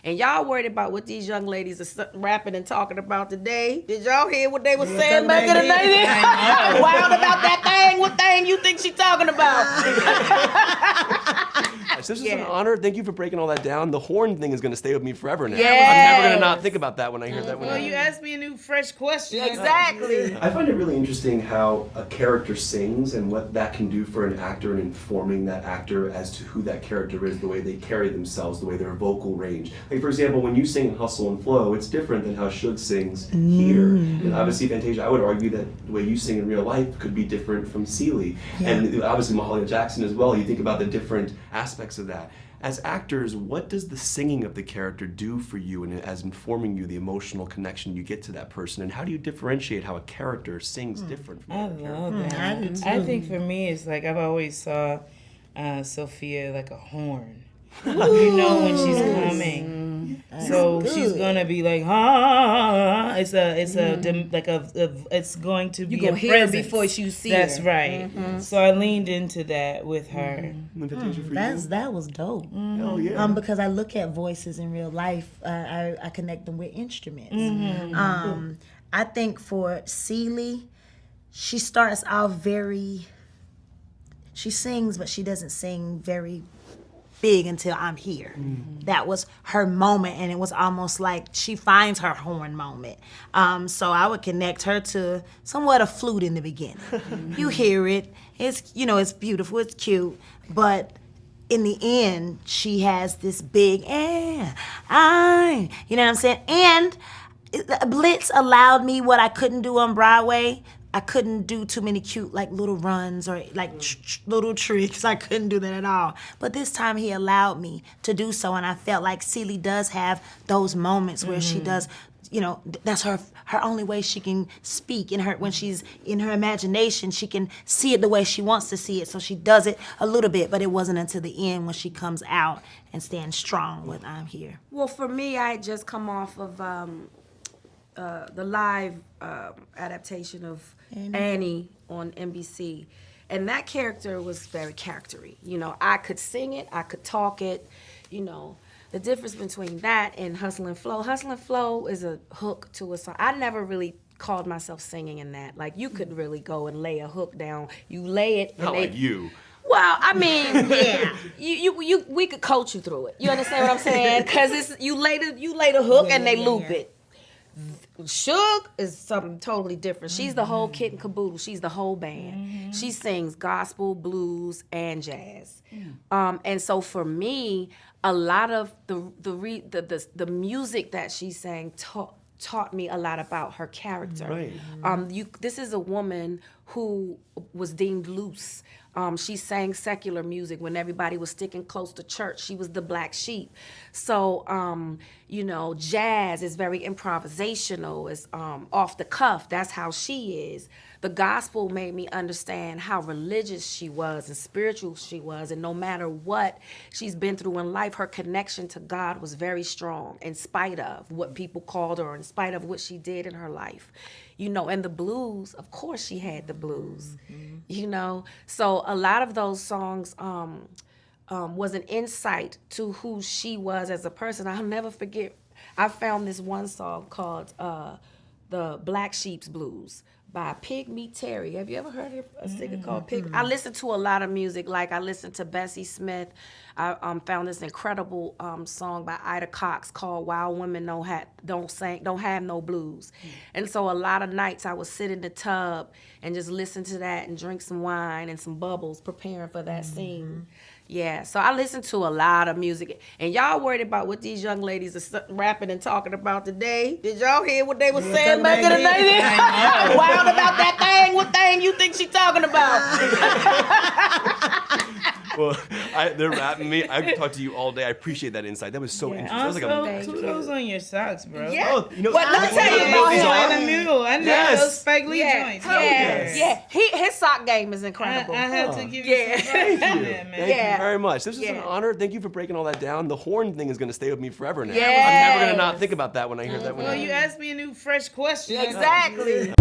And y'all worried about what these young ladies are rapping and talking about today. Did y'all hear what they were saying back in the day? Wild about that thing. What thing you think she talking about? This is an honor. Thank you for breaking all that down. The horn thing is going to stay with me forever now. Yes. I'm never going to not think about that when I hear that one. Well, you asked me a new, fresh question. Exactly. I find it really interesting how a character sings and what that can do for an actor and informing that actor as to who that character is, the way they carry themselves, the way their vocal range. Like, for example, when you sing in Hustle and Flow, it's different than how Suge sings here. And obviously, Fantasia, I would argue that the way you sing in real life could be different from Celie. And obviously, Mahalia Jackson as well. You think about the different aspects of that. As actors, what does the singing of the character do for you and as informing you the emotional connection you get to that person? And how do you differentiate how a character sings different from another character? I love that. I think for me, it's like I've always saw Sophia like a horn. You know when she's coming. So she's gonna be like, it's going to be You gonna a hear her presence before you see That's her. right. So I leaned into that with her. That was dope. Hell yeah. Because I look at voices in real life, I connect them with instruments. I think for Celie, she starts out she sings, but she doesn't sing very big until I'm here. That was her moment, and it was almost like she finds her horn moment. So I would connect her to somewhat a flute in the beginning. You hear it, it's it's beautiful, it's cute, but in the end, she has this big, you know what I'm saying? And Blitz allowed me what I couldn't do on Broadway. I couldn't do too many cute little runs or little tricks. I couldn't do that at all. But this time he allowed me to do so, and I felt like Celie does have those moments where she does, that's her only way she can speak. When she's in her imagination, she can see it the way she wants to see it. So she does it a little bit, but it wasn't until the end when she comes out and stands strong with I'm here. Well, for me, I had just come off of the live adaptation of Annie on NBC. And that character was very charactery. I could sing it, I could talk it, The difference between that and Hustle and Flow is a hook to a song. I never really called myself singing in that. Like, you could really go and lay a hook down. You lay it. Not like you. Well, I mean, we could coach you through it. You understand what I'm saying? Because you lay the hook and they loop it. Suge is something totally different. She's the whole kit and caboodle. She's the whole band. She sings gospel, blues, and jazz. And so for me, a lot of the music that she sang taught me a lot about her character. Right. This is a woman who was deemed loose. She sang secular music when everybody was sticking close to church. She was the black sheep. So, jazz is very improvisational. It's off the cuff. That's how she is. The gospel made me understand how religious she was and spiritual she was. And no matter what she's been through in life, her connection to God was very strong in spite of what people called her, in spite of what she did in her life. And the blues, of course she had the blues, So a lot of those songs was an insight to who she was as a person. I'll never forget, I found this one song called The Black Sheep's Blues by Pygmy Terry. Have you ever heard of a singer called Pygmy? I listen to a lot of music, like I listened to Bessie Smith. I found this incredible song by Ida Cox called Wild Women Don't Have No Blues. And so a lot of nights I would sit in the tub and just listen to that and drink some wine and some bubbles, preparing for that scene. Yeah, so I listen to a lot of music. And y'all worried about what these young ladies are rapping and talking about today? Did y'all hear what they were saying back in the day? Wild about that thing. What thing you think she talking about? Well, they're rapping me. I could talk to you all day. I appreciate that insight. That was so interesting. That was Also, kudos on your socks, bro. Yeah. Oh, But let me tell you about him. In the middle. I know those Spike Lee joints. Yeah. His sock game is incredible. I have to give you some Thank props you. on that, man. Thank you very much. This was an honor. Thank you for breaking all that down. The horn thing is going to stay with me forever now. Yes. I'm never going to not think about that when I hear that one. Well, you asked me a new, fresh question. Exactly.